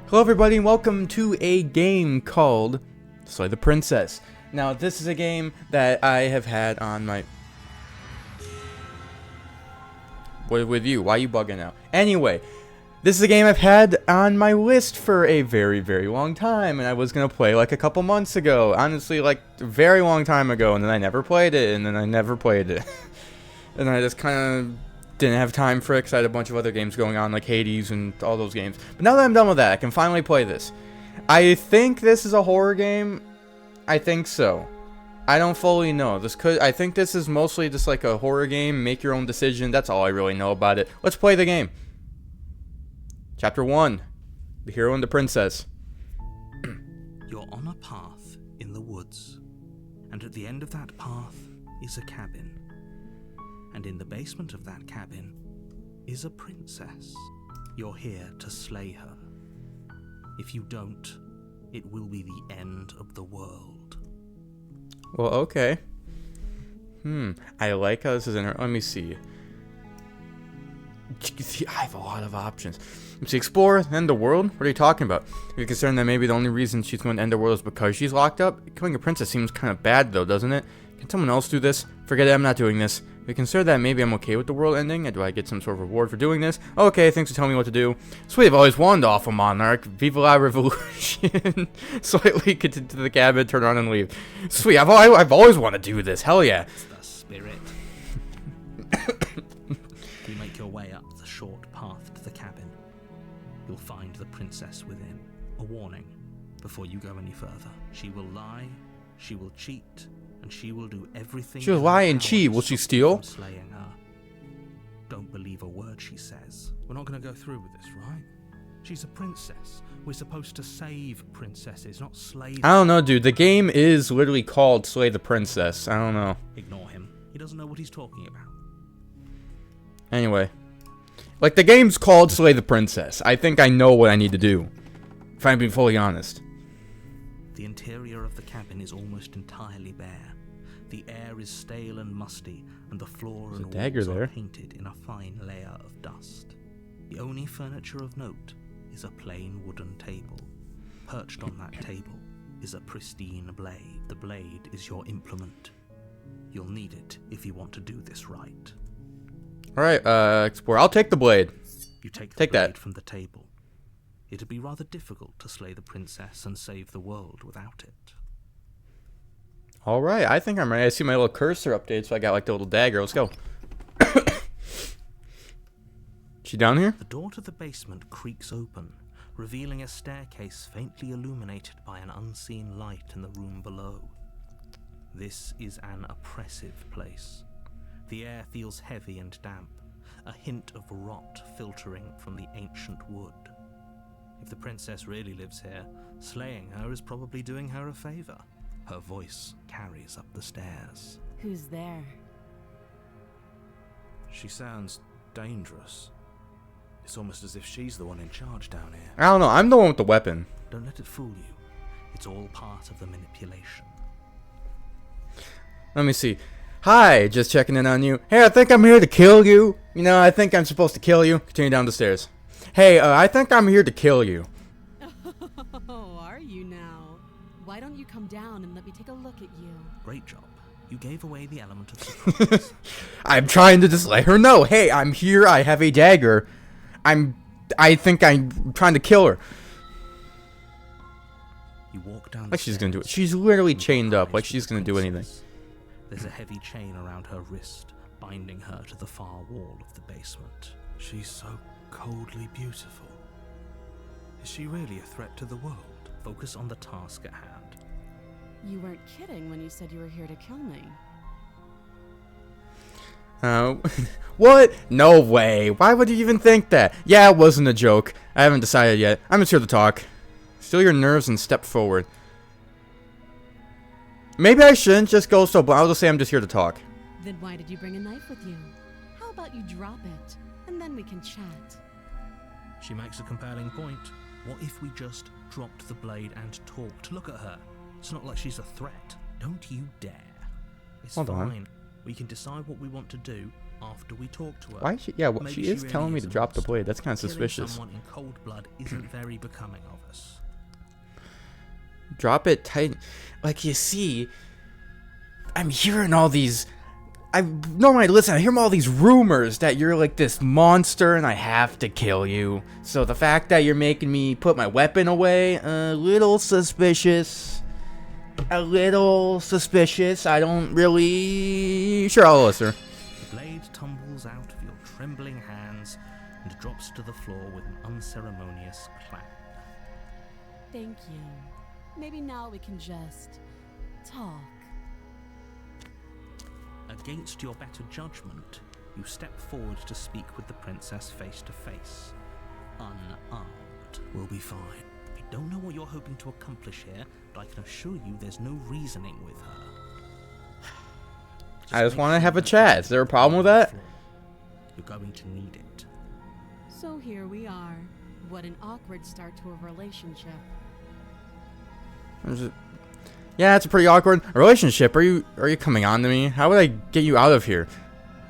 Hello everybody and welcome to a game called Slay the Princess. Now this is a game that I have had on my... What with you? Why are you bugging out? Anyway, this is a game I've had on my list for a very long time, and I was going to play like a couple months ago. Honestly, like a very long time ago, and then I never played it, and then I never played it. And I just kind of didn't have time for it because I had a bunch of other games going on like Hades and all those games. But now that I'm done with that, I can finally play this. I think this is a horror game. I think so. I don't fully know. I think this is mostly just like a horror game, make your own decision. That's all I really know about it. Let's play the game. Chapter 1. The Hero and the Princess. You're on a path in the woods, and at the end of that path is a cabin. And in the basement of that cabin is a princess. You're here to slay her. If you don't, it will be the end of the world. Well, okay. I like how this is in her. Let me see. I have a lot of options. Let's see, explore, end the world? What are you talking about? You're concerned that maybe the only reason she's going to end the world is because she's locked up? Becoming a princess seems kind of bad though, doesn't it? Can someone else do this? Forget it, I'm not doing this. If you consider that maybe I'm okay with the world ending, and do I get some sort of reward for doing this? Okay, thanks for telling me what to do. Sweet, I've always wanted to offer Monarch. Viva la revolution. Slightly get into the cabin, turn around and leave. Sweet, I've always wanted to do this. Hell yeah. It's the spirit. You make your way up the short path to the cabin. You'll find the princess within. A warning before you go any further. She will lie, she will cheat, and she will do everything. She'll lie and cheat. Will she steal? Slaying her. Don't believe a word she says. We're not going to go through with this, right? She's a princess. We're supposed to save princesses, not slay them. I don't know, dude. The game is literally called Slay the Princess. I don't know. Ignore him. He doesn't know what he's talking about. Anyway. Like, the game's called Slay the Princess. I think I know what I need to do. If I'm being fully honest. The interior of the cabin is almost entirely bare. The air is stale and musty, and the floor and walls are painted in a fine layer of dust. The only furniture of note is a plain wooden table. Perched on that table is a pristine blade. The blade is your implement. You'll need it if you want to do this right. Alright, explore. I'll take the blade. You take the blade from the table. It'd be rather difficult to slay the princess and save the world without it. Alright, I think I'm ready. I see my little cursor update, so I got like the little dagger. Let's go. She down here? The door to the basement creaks open, revealing a staircase faintly illuminated by an unseen light in the room below. This is an oppressive place. The air feels heavy and damp, a hint of rot filtering from the ancient wood. If the princess really lives here, slaying her is probably doing her a favor. Her voice carries up the stairs. Who's there? She sounds dangerous. It's almost as if she's the one in charge down here. I don't know. I'm the one with the weapon. Don't let it fool you. It's all part of the manipulation. Let me see. Hi, just checking in on you. Hey, I think I'm here to kill you. You know, I think I'm supposed to kill you. Continue down the stairs. Hey, I think I'm here to kill you. Oh, are you now? Why don't you come down and let me take a look at you? Great job. You gave away the element of surprise. I'm trying to just let her know. Hey, I'm here. I have a dagger. I think I'm trying to kill her. You walk down like she's gonna do it. She's literally chained up. Like she's gonna do anything. There's a heavy chain around her wrist, binding her to the far wall of the basement. She's so coldly beautiful. Is she really a threat to the world? Focus on the task at hand. You weren't kidding when you said you were here to kill me. What? No way. Why would you even think that? Yeah, it wasn't a joke. I haven't decided yet. I'm just here to talk. Still your nerves and step forward. Maybe I shouldn't just go so blunt. I'll just say I'm just here to talk. Then why did you bring a knife with you? How about you drop it, and then we can chat? She makes a compelling point. What if we just dropped the blade and talked? Look at her. It's not like she's a threat. Don't you dare. It's Hold fine. on. We can decide what we want to do, after we talk to her. Why is she? Yeah, Maybe she is really telling me to is a drop the monster. blade. That's kind of Killing suspicious. someone in cold blood isn't very becoming of us. Drop it tight. Like, you see, I'm hearing all these. I normally listen. I hear all these rumors that you're like this monster, and I have to kill you. So the fact that you're making me put my weapon away, a little suspicious. A little suspicious. I don't really. Sure, I'll listen. The blade tumbles out of your trembling hands and drops to the floor with an unceremonious clang. Thank you. Maybe now we can just talk. Against your better judgment, you step forward to speak with the princess face to face. Unarmed. We'll be fine. I don't know what you're hoping to accomplish here, but I can assure you there's no reasoning with her. I just make want to sure have a that chat. you Is there a problem with that? You're going to need it. So here we are. What an awkward start to a relationship. Yeah, it's a pretty awkward relationship. Are you coming on to me? How would I get you out of here?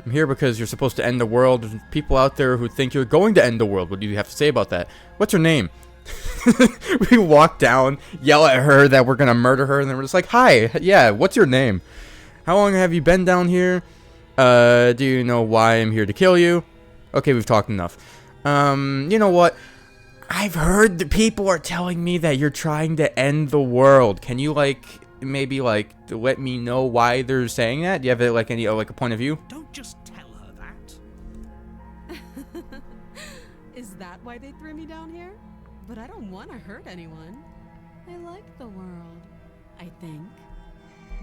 I'm here because you're supposed to end the world. There's people out there who think you're going to end the world. What do you have to say about that? What's her name? We walk down, yell at her that we're gonna murder her, and then we're just like, "Hi, yeah, what's your name? How long have you been down here? Do you know why I'm here to kill you?" Okay, we've talked enough. You know what? I've heard that people are telling me that you're trying to end the world. Can you maybe let me know why they're saying that? Do you have any a point of view? Don't just tell her that. Is that why they threw me down here? But I don't want to hurt anyone. I like the world, I think.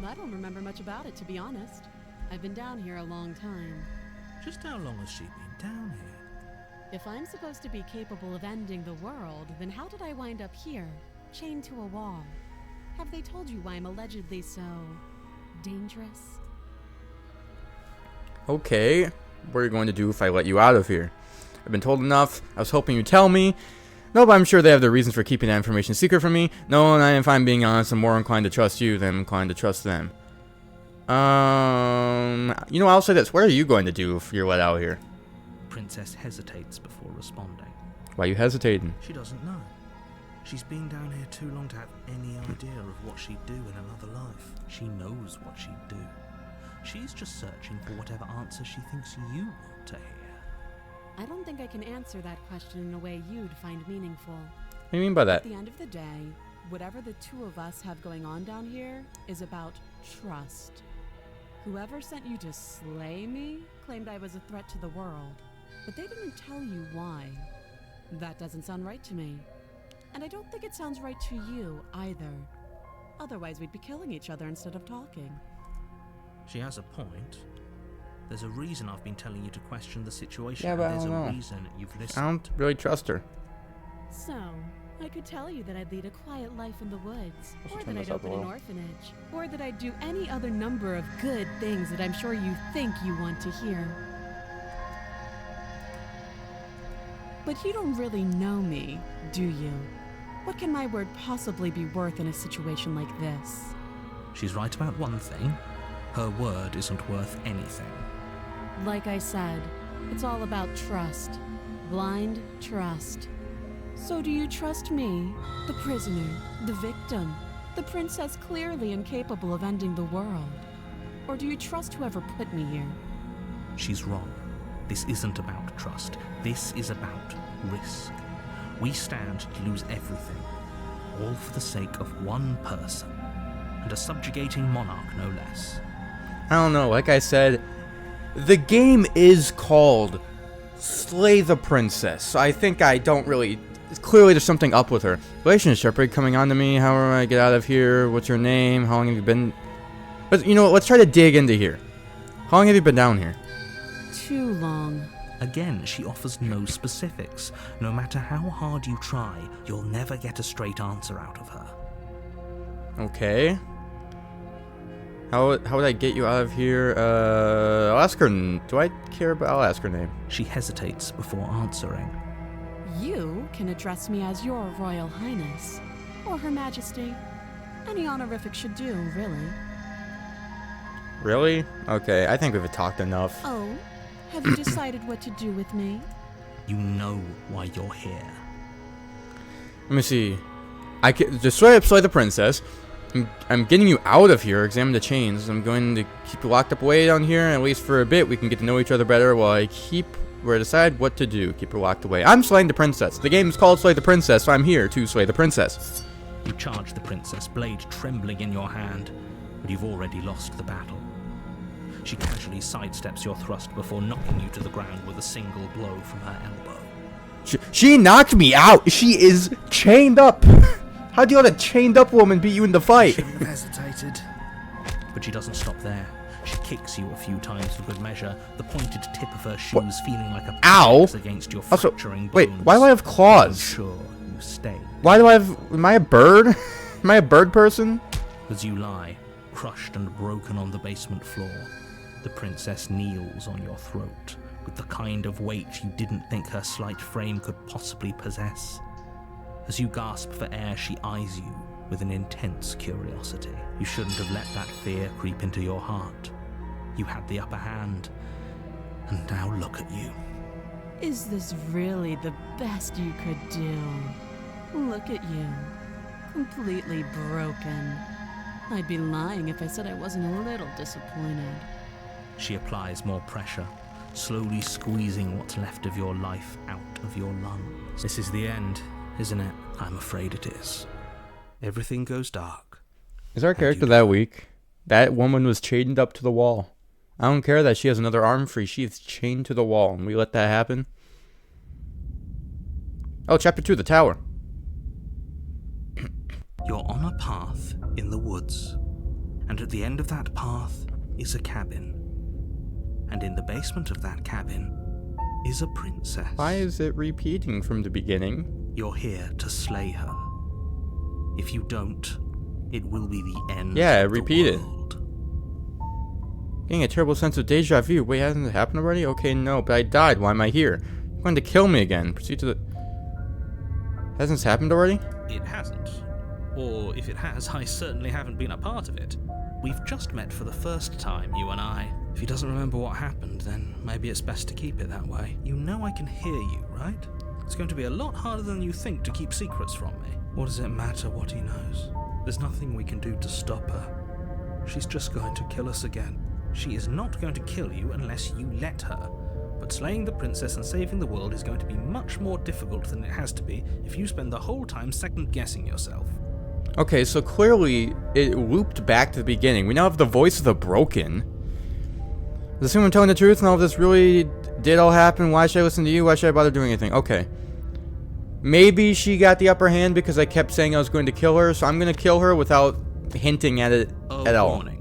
I don't remember much about it, to be honest. I've been down here a long time. Just how long has she been down here? If I'm supposed to be capable of ending the world, then how did I wind up here, chained to a wall? Have they told you why I'm allegedly so dangerous? Okay, what are you going to do if I let you out of here? I've been told enough. I was hoping you'd tell me. No, but I'm sure they have their reasons for keeping that information secret from me. No, and if I'm being honest, I'm more inclined to trust you than I'm inclined to trust them. I'll say this. What are you going to do if you're let out here? Princess hesitates before responding. Why are you hesitating? She doesn't know. She's been down here too long to have any idea of what she'd do in another life. She knows what she'd do. She's just searching for whatever answer she thinks you want to hear. I don't think I can answer that question in a way you'd find meaningful. What do you mean by that? At the end of the day, whatever the two of us have going on down here is about trust. Whoever sent you to slay me claimed I was a threat to the world, but they didn't tell you why. That doesn't sound right to me. And I don't think it sounds right to you either. Otherwise, we'd be killing each other instead of talking. She has a point. There's a reason I've been telling you to question the situation. Yeah, but and there's I don't a know. reason you've I listened. don't really trust her. So, I could tell you that I'd lead a quiet life in the woods, I should or turn that this I'd up a open an little. orphanage, or that I'd do any other number of good things that I'm sure you think you want to hear. But you don't really know me, do you? What can my word possibly be worth in a situation like this? She's right about one thing. Her word isn't worth anything. Like I said, it's all about trust. Blind trust. So do you trust me, the prisoner, the victim, the princess clearly incapable of ending the world? Or do you trust whoever put me here? She's wrong. This isn't about trust. This is about risk. We stand to lose everything, all for the sake of one person, and a subjugating monarch no less. I don't know. Like I said, the game is called Slay the Princess. So I think I don't really... Clearly there's something up with her. Relationship, are you coming on to me? How am I get out of here? What's your name? How long have you been... But you know what? Let's try to dig into here. How long have you been down here? Too long. Again, she offers no specifics. No matter how hard you try, you'll never get a straight answer out of her. Okay. How would I get you out of here? I'll ask her... Do I care about... I'll ask her name. She hesitates before answering. You can address me as your Royal Highness, or Her Majesty. Any honorific should do, really. Really? Okay, I think we've talked enough. Oh, Have you decided what to do with me? You know why you're here. Let me see. I can destroy the princess. I'm getting you out of here. Examine the chains. I'm going to keep you locked up away down here, and at least for a bit, we can get to know each other better while I decide what to do. Keep her locked away. I'm slaying the princess. The game is called Slay the Princess, so I'm here to slay the princess. You charge the princess, blade trembling in your hand, but you've already lost the battle. She casually sidesteps your thrust before knocking you to the ground with a single blow from her elbow. She knocked me out. She is chained up. How do you let a chained up woman beat you in the fight? Shouldn't have hesitated. But she doesn't stop there. She kicks you a few times for good measure, the pointed tip of her shoes feeling like a pickaxe against your fracturing bones. Wait, why do I have claws? Sure, you stay. Why do I have... Am I a bird? Am I a bird person? As you lie, crushed and broken on the basement floor, the princess kneels on your throat with the kind of weight you didn't think her slight frame could possibly possess. As you gasp for air, she eyes you with an intense curiosity. You shouldn't have let that fear creep into your heart. You had the upper hand, and now look at you. Is this really the best you could do? Look at you. Completely broken. I'd be lying if I said I wasn't a little disappointed. She applies more pressure, slowly squeezing what's left of your life out of your lungs. This is the end, isn't it? I'm afraid it is. Everything goes dark. Is our character that weak? That woman was chained up to the wall. I don't care that she has another arm free. She is chained to the wall, and we let that happen. Oh, chapter 2, the tower. You're on a path in the woods, and at the end of that path is a cabin. And in the basement of that cabin is a princess. Why is it repeating from the beginning? You're here to slay her. If you don't, it will be the end Yeah, of repeat the it. world. Getting a terrible sense of deja vu. Wait, hasn't it happened already? Okay, no, but I died. Why am I here? You're going to kill me again. Proceed to the... Hasn't this happened already? It hasn't. Or if it has, I certainly haven't been a part of it. We've just met for the first time, you and I. If he doesn't remember what happened, then maybe it's best to keep it that way. You know I can hear you, right? It's going to be a lot harder than you think to keep secrets from me. What does it matter what he knows? There's nothing we can do to stop her. She's just going to kill us again. She is not going to kill you unless you let her. But slaying the princess and saving the world is going to be much more difficult than it has to be if you spend the whole time second-guessing yourself. Okay, so clearly it looped back to the beginning. We now have the voice of the broken. Does anyone telling the truth? No, if this really did all happen, why should I listen to you? Why should I bother doing anything? Okay. Maybe she got the upper hand because I kept saying I was going to kill her, so I'm going to kill her without hinting at it at all. Warning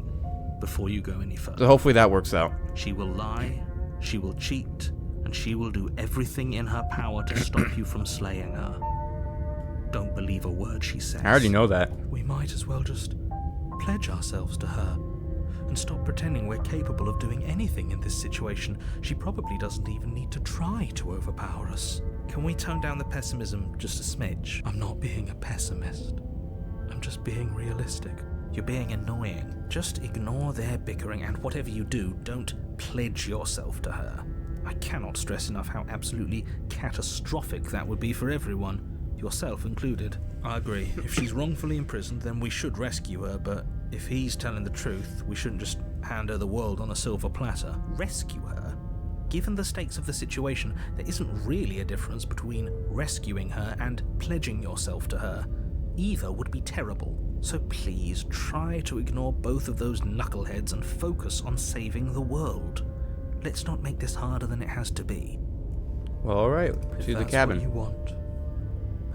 before you go any further. So hopefully that works out. She will lie, she will cheat, and she will do everything in her power to stop you from slaying her. Don't believe a word she says. I already know that. We might as well just pledge ourselves to her and stop pretending we're capable of doing anything in this situation. She probably doesn't even need to try to overpower us. Can we tone down the pessimism just a smidge? I'm not being a pessimist. I'm just being realistic. You're being annoying. Just ignore their bickering, and whatever you do, don't pledge yourself to her. I cannot stress enough how absolutely catastrophic that would be for everyone, yourself included. I agree. If she's wrongfully imprisoned, then we should rescue her, but if he's telling the truth, we shouldn't just hand her the world on a silver platter. Rescue her? Given the stakes of the situation, there isn't really a difference between rescuing her and pledging yourself to her. Either would be terrible. So please try to ignore both of those knuckleheads and focus on saving the world. Let's not make this harder than it has to be. Well, alright. If To the that's cabin. what you want,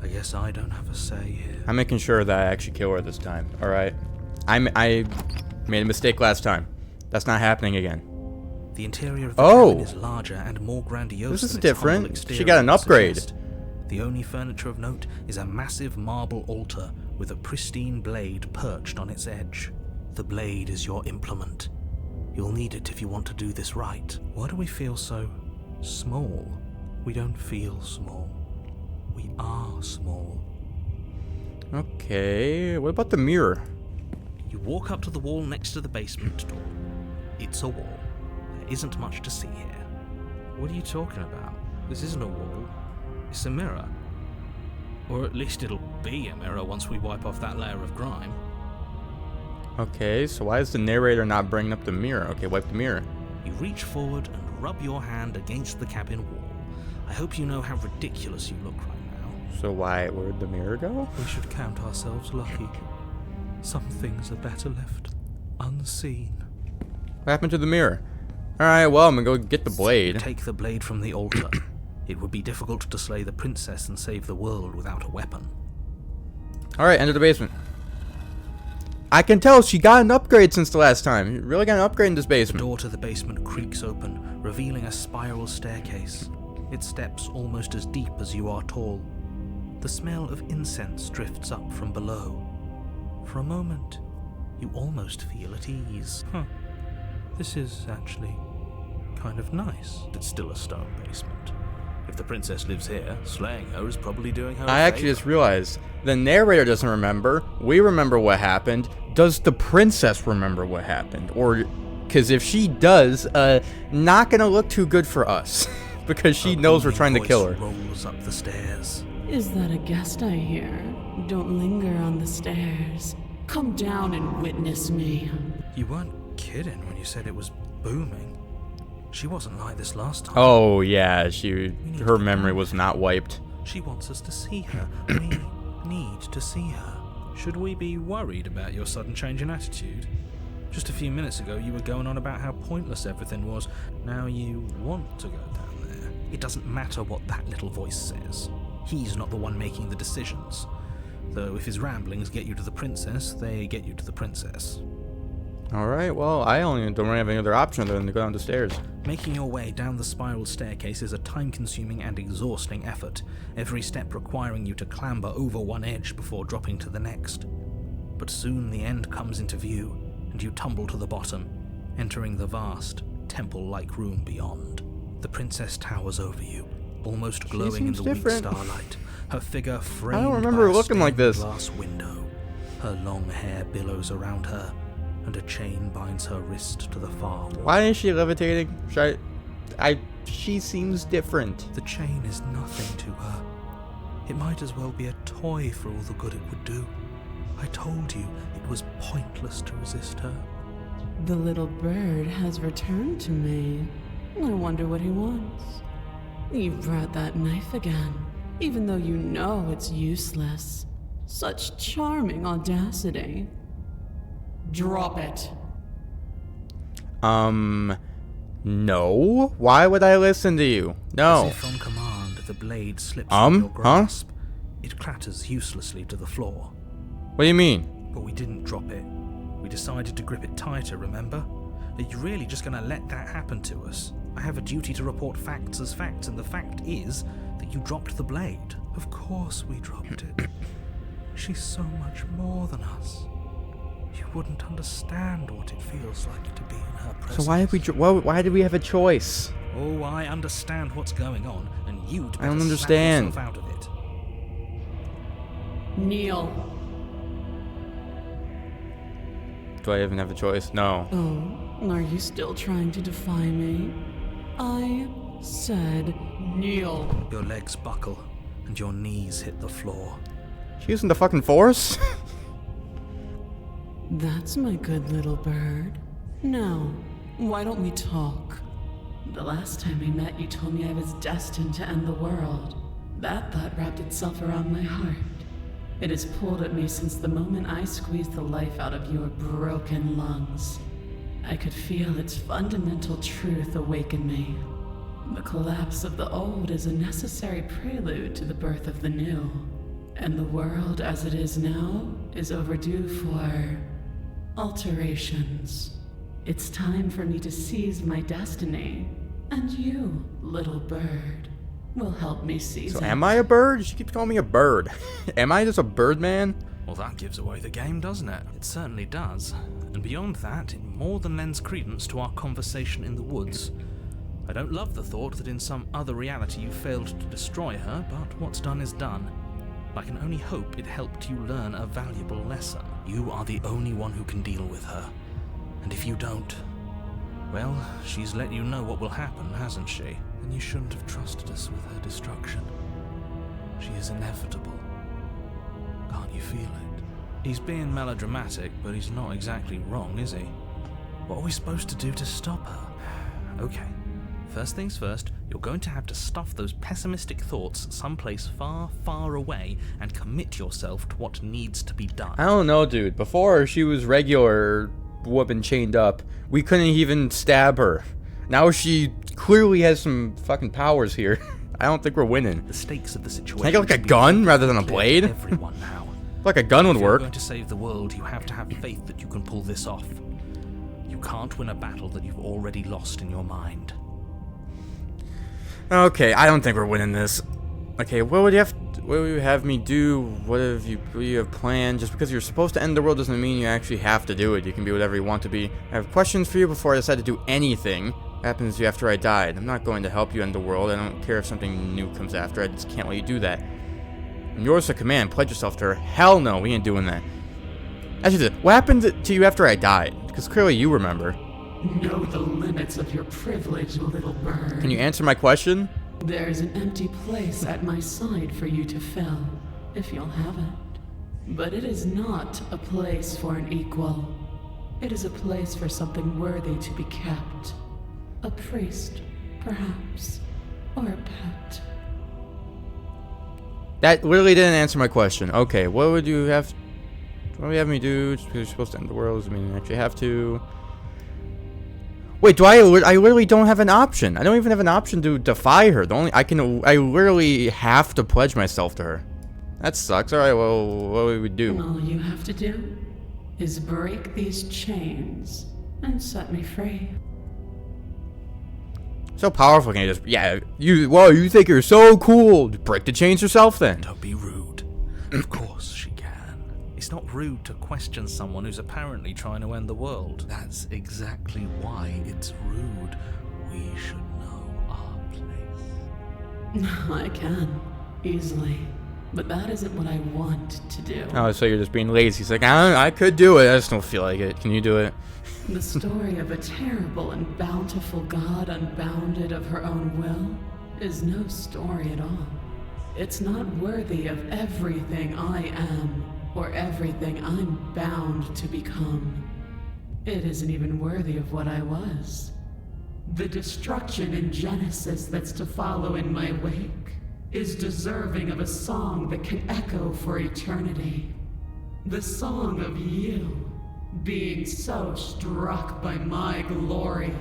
I guess I don't have a say here. I'm making sure that I actually kill her this time. Alright. I made a mistake last time. That's not happening again. The interior of the Oh! cabin is larger and more grandiose This is than its humble different. exterior She got an would upgrade. suggest. The only furniture of note is a massive marble altar with a pristine blade perched on its edge. The blade is your implement. You'll need it if you want to do this right. Why do we feel so small? We don't feel small. We are small. Okay. What about the mirror? You walk up to the wall next to the basement door. It's a wall. There isn't much to see here. What are you talking about? This isn't a wall. It's a mirror. Or at least it'll be a mirror once we wipe off that layer of grime. Okay, so why is the narrator not bringing up the mirror? Okay, wipe the mirror. You reach forward and rub your hand against the cabin wall. I hope you know how ridiculous you look right now. So where'd the mirror go? We should count ourselves lucky. Some things are better left unseen. What happened to the mirror? Alright, well, I'm gonna go get the blade. Take the blade from the altar. It would be difficult to slay the princess and save the world without a weapon. Alright, enter the basement. I can tell she got an upgrade since the last time. You really got an upgrade in this The basement. door to the basement creaks open, revealing a spiral staircase. Its steps almost as deep as you are tall. The smell of incense drifts up from below. For a moment, you almost feel at ease. This is actually kind of nice. It's still a stone basement. If the princess lives here, slaying her is probably doing her a I actually favor. just realized the narrator doesn't remember. We remember what happened. Does the princess remember what happened? Or, because if she does, not gonna look too good for us. Because she A knows we're booming trying to voice kill her. rolls up the stairs. Is that a guest I hear? Don't linger on the stairs. Come down and witness me. You weren't kidding when you said it was booming. She wasn't like this last time. Oh yeah, her to memory go. was not wiped. She wants us to see her. We need to see her. Should we be worried about your sudden change in attitude? Just a few minutes ago, you were going on about how pointless everything was. Now you want to go down there. It doesn't matter what that little voice says. He's not the one making the decisions. Though if his ramblings get you to the princess, they get you to the princess. Alright, well, I only don't have any other option other than to go down the stairs. Making your way down the spiral staircase is a time-consuming and exhausting effort, every step requiring you to clamber over one edge before dropping to the next. But soon the end comes into view, and you tumble to the bottom, entering the vast, temple-like room beyond. The princess towers over you, almost glowing in seems the different. weak starlight, her figure framed remember by her a looking like stained this. glass window. Her long hair billows around her, and a chain binds her wrist to the far wall. Why is she levitating? She seems different. The chain is nothing to her. It might as well be a toy for all the good it would do. I told you it was pointless to resist her. The little bird has returned to me. I wonder what he wants. You brought that knife again, even though you know it's useless. Such charming audacity. Drop it. No. Why would I listen to you? No. As if on command, the blade slips from your Huh? grasp. It clatters uselessly to the floor. What do you mean? But we didn't drop it. We decided to grip it tighter, remember? Are you really just going to let that happen to us? I have a duty to report facts as facts, and the fact is that you dropped the blade. Of course we dropped it. She's so much more than us. You wouldn't understand what it feels like to be in her presence. So why did we have a choice? Oh, I understand what's going on, and you'd better I don't snap understand. yourself out of it. Kneel. Do I even have a choice? No. Oh, are you still trying to defy me? I said kneel. Your legs buckle, and your knees hit the floor. She using the fucking force? That's my good little bird. Now, why don't we talk? The last time we met, you told me I was destined to end the world. That thought wrapped itself around my heart. It has pulled at me since the moment I squeezed the life out of your broken lungs. I could feel its fundamental truth awaken me. The collapse of the old is a necessary prelude to the birth of the new. And the world as it is now is overdue for alterations. It's time for me to seize my destiny. And you, little bird, will help me seize So it. am I a bird? She keeps calling me a bird. Am I just a bird man? Well, that gives away the game, doesn't it? It certainly does. And beyond that, it more than lends credence to our conversation in the woods. I don't love the thought that in some other reality you failed to destroy her, but what's done is done. I can only hope it helped you learn a valuable lesson. You are the only one who can deal with her. And if you don't, well, she's let you know what will happen, hasn't she? And you shouldn't have trusted us with her destruction. She is inevitable. Can't you feel it? He's being melodramatic, but he's not exactly wrong, is he? What are we supposed to do to stop her? Okay. First things first, you're going to have to stuff those pessimistic thoughts someplace far, far away and commit yourself to what needs to be done. I don't know, dude. Before, she was regular woman chained up. We couldn't even stab her. Now she clearly has some fucking powers here. I don't think we're winning. The stakes of the situation. Can I get like a gun rather than a blade? Everyone now. Like a gun would If you're work. going to save the world, you have to have faith that you can pull this off. You can't win a battle that you've already lost in your mind. Okay, I don't think we're winning this. Okay, what would you have me do? What do you have planned? Just because you're supposed to end the world doesn't mean you actually have to do it. You can be whatever you want to be. I have questions for you before I decide to do anything. What happens to you after I died? I'm not going to help you end the world. I don't care if something new comes after. I just can't let you do that. And yours to command. Pledge yourself to her. Hell no, we ain't doing that. Actually, what happened to you after I died? Because clearly you remember. Know the limits of your privilege, little bird. Can you answer my question? There's an empty place at my side for you to fill, if you'll have it. But it is not a place for an equal. It is a place for something worthy to be kept. A priest, perhaps, or a pet. That literally didn't answer my question. Okay, what would you have me do? Just because you're supposed to end the world doesn't mean you actually have to. Wait, I literally don't have an option. I don't even have an option to defy her. I literally have to pledge myself to her. That sucks. All right, well, what would we do? All you have to do is break these chains and set me free. So powerful, can you just? Yeah, you think you're so cool? Break the chains yourself, then. Don't be rude. Of course she can. It's not rude to question someone who's apparently trying to end the world. That's exactly why it's rude. We should know our place. I can, easily. But that isn't what I want to do. Oh, so you're just being lazy. He's like, I could do it. I just don't feel like it. Can you do it? The story of a terrible and bountiful god unbounded of her own will is no story at all. It's not worthy of everything I am or everything I'm bound to become. It isn't even worthy of what I was. The destruction in Genesis that's to follow in my wake is deserving of a song that can echo for eternity. The song of you, being so struck by my glory,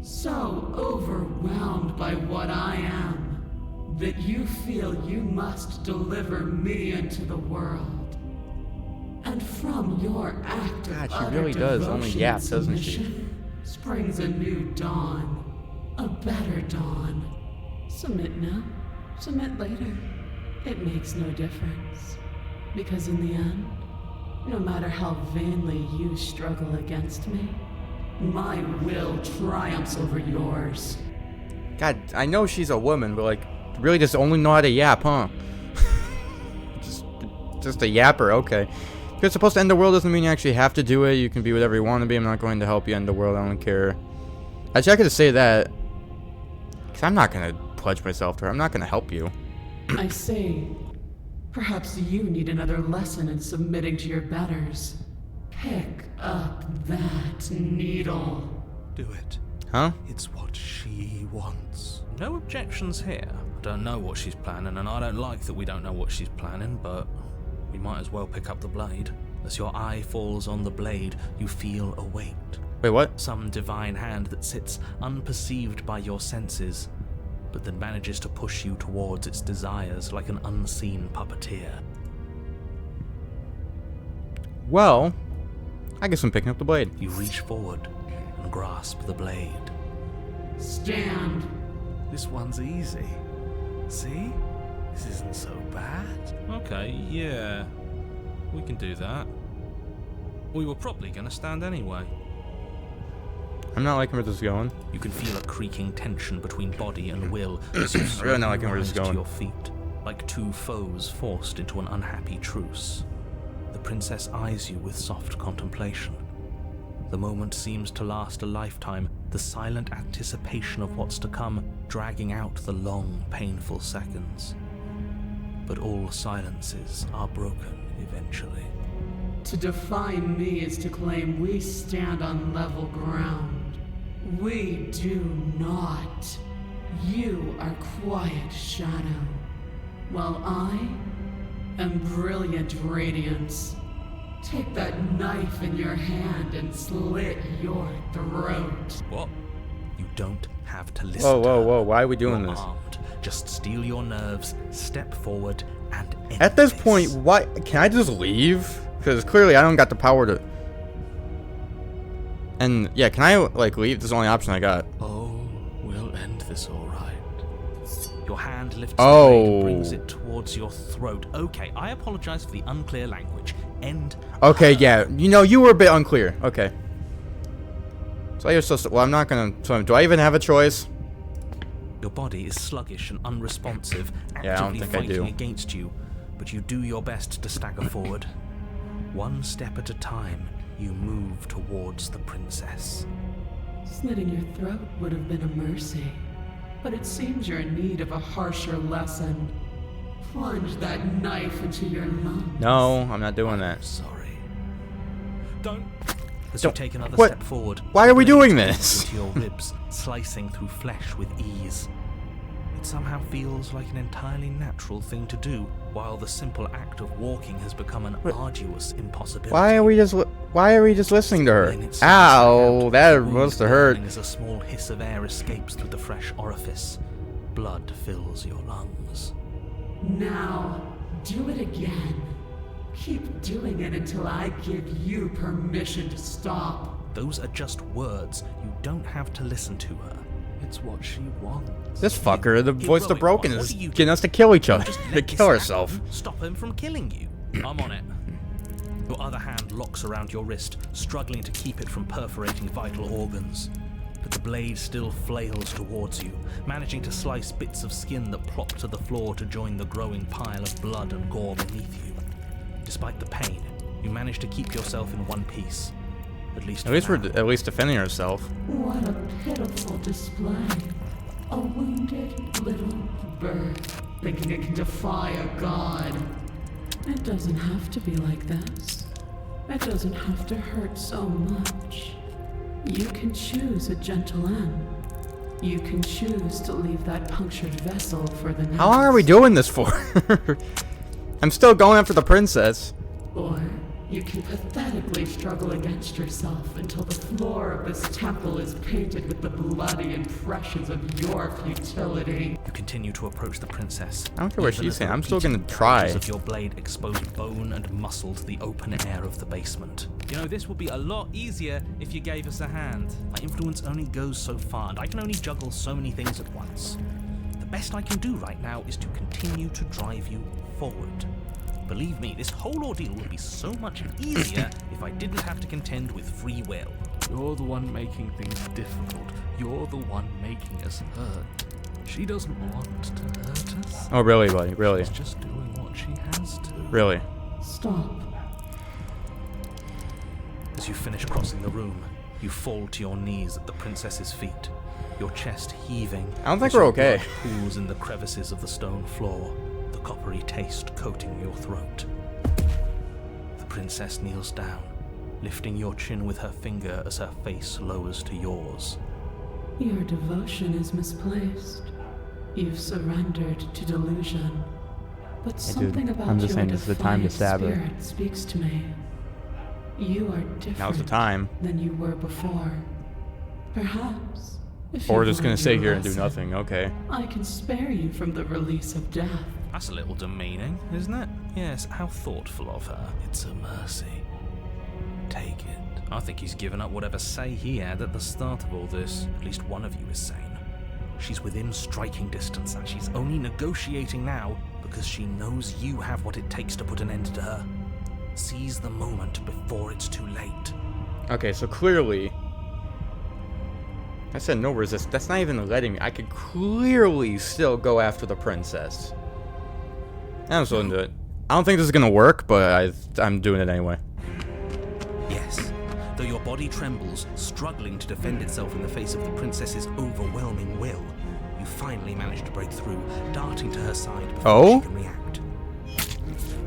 so overwhelmed by what I am, that you feel you must deliver me into the world. And from your act of God, she utter really does only devotion yap, and doesn't she? submission springs a new dawn, a better dawn. Submit now, submit later. It makes no difference. Because in the end, no matter how vainly you struggle against me, my will triumphs over yours. God, I know she's a woman, but like, really just only know how to yap, huh? just a yapper, okay. If you're supposed to end the world doesn't mean you actually have to do it. You can be whatever you want to be. I'm not going to help you end the world. I don't care. Actually, I could just say that, because I'm not going to pledge myself to her. I'm not going to help you. I see. Perhaps you need another lesson in submitting to your betters. Pick up that needle. Do it. Huh? It's what she wants. No objections here. I don't know what she's planning, and I don't like that we don't know what she's planning, but we might as well pick up the blade. As your eye falls on the blade, you feel a weight. Wait, what? Some divine hand that sits unperceived by your senses, but that manages to push you towards its desires like an unseen puppeteer. Well, I guess I'm picking up the blade. You reach forward and grasp the blade. Stand. This one's easy. See? This isn't so bad. Okay, yeah. We can do that. We were probably gonna stand anyway. I'm not liking where this is going. You can feel a creaking tension between body and will as you I really not liking where this is rise to going. your feet, like two foes forced into an unhappy truce. The princess eyes you with soft contemplation. The moment seems to last a lifetime, the silent anticipation of what's to come dragging out the long, painful seconds. But all silences are broken eventually. To defy me is to claim we stand on level ground. We do not. You are quiet shadow, while I am brilliant radiance. Take that knife in your hand and slit your throat. What? You don't have to listen. Whoa, to whoa, her. whoa, why are we doing You're this? armed. Just steel your nerves, step forward, and end At this point, why can I just leave? Because clearly I don't got the power to. And yeah, can I like leave? This is the only option I got. Oh, we'll end this all right. Your hand lifts Oh. the blade and brings it towards your throat. Okay, I apologize for the unclear language. End. Okay, yeah, you know you were a bit unclear. Okay. So you're supposed to. Well, I'm not gonna swim. Do I even have a choice? Your body is sluggish and unresponsive, Yeah, I don't actively think I fighting do. against you, but you do your best to stagger forward. One step at a time, you move towards the princess. Slitting your throat would have been a mercy, but it seems you're in need of a harsher lesson. Plunge that knife into your lungs. No, I'm not doing that. Sorry. Don't. As Don't- you take another what? step forward, Why the are we blade doing cuts this? into your ribs, slicing through flesh with ease. It somehow feels like an entirely natural thing to do, while the simple act of walking has become an arduous impossibility. Why are we just listening to her? Then it starts Ow, out, that the wound must have hurt. burning As a small hiss of air escapes through the fresh orifice, blood fills your lungs. Now, do it again. Keep doing it until I give you permission to stop. Those are just words. You don't have to listen to her. It's what she wants. This fucker, the voice of the Heroic broken, one, what is are you getting us to kill each other, Just to let this kill happen. herself. Stop him from killing you. I'm on it. Your other hand locks around your wrist, struggling to keep it from perforating vital organs. But the blade still flails towards you, managing to slice bits of skin that plop to the floor to join the growing pile of blood and gore beneath you. Despite the pain, you manage to keep yourself in one piece. At least At least for we're now. at least defending herself. What a pitiful display. A wounded little bird thinking it can defy a god. It doesn't have to be like this. It doesn't have to hurt so much. You can choose a gentle end. You can choose to leave that punctured vessel for the next. How long are we doing this for? I'm still going after the princess. Or you can pathetically struggle against yourself until the floor of this temple is painted with the bloody impressions of your futility. You continue to approach the princess. I don't care what even she's as saying, the I'm still repeated gonna try. gouges of your blade expose bone and muscle to the open air of the basement. You know, this would be a lot easier if you gave us a hand. My influence only goes so far, and I can only juggle so many things at once. The best I can do right now is to continue to drive you forward. Believe me, this whole ordeal would be so much easier if I didn't have to contend with free will. You're the one making things difficult. You're the one making us hurt. She doesn't want to hurt us. Oh, really, buddy? Really? She's just doing what she has to. Really? Stop. As you finish crossing the room, you fall to your knees at the princess's feet, your chest heaving. I don't think as we're your okay. blood pools in the crevices of the stone floor, the coppery taste coating your throat. The princess kneels down, lifting your chin with her finger as her face lowers to yours. Your devotion is misplaced. You've surrendered to delusion. But dude, something about I'm just your saying this is the time to defiant stab her. spirit speaks to me. You are different Now's the time. than you were before. Perhaps. If Or we're you've just gonna learned stay your here and do lesson, nothing. Okay. I can spare you from the release of death. That's a little demeaning, isn't it? Yes, how thoughtful of her. It's a mercy. Take it. I think he's given up whatever say he had at the start of all this. At least one of you is sane. She's within striking distance, and she's only negotiating now because she knows you have what it takes to put an end to her. Seize the moment before it's too late. Okay, so clearly, I said no resist. That's not even letting me. I could clearly still go after the princess. I'm still into it. I don't think this is gonna work, but I'm doing it anyway. Yes, though your body body trembles, struggling to defend itself in the face of the princess's overwhelming will. You finally manage to break through, darting to her side before she can react.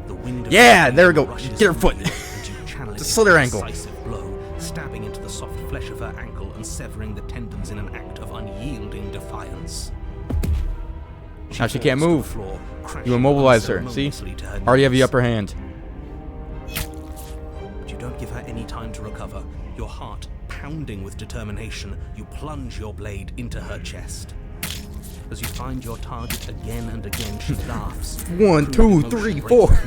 The wind of there we go. rushes Get her through foot. you, and you channel it Just slit her into a ankle. decisive blow, stabbing into the soft flesh of her ankle and severing the tendons in an act of unyielding defiance. Now she falls can't to the move. floor, crashing You immobilize her. See? unceremoniously to her Already have the knees. upper hand. But you don't give her any time to recover. Your heart pounding with determination, you plunge your blade into her chest. As you find your target again and again, she laughs. 1, 2, 3, 4.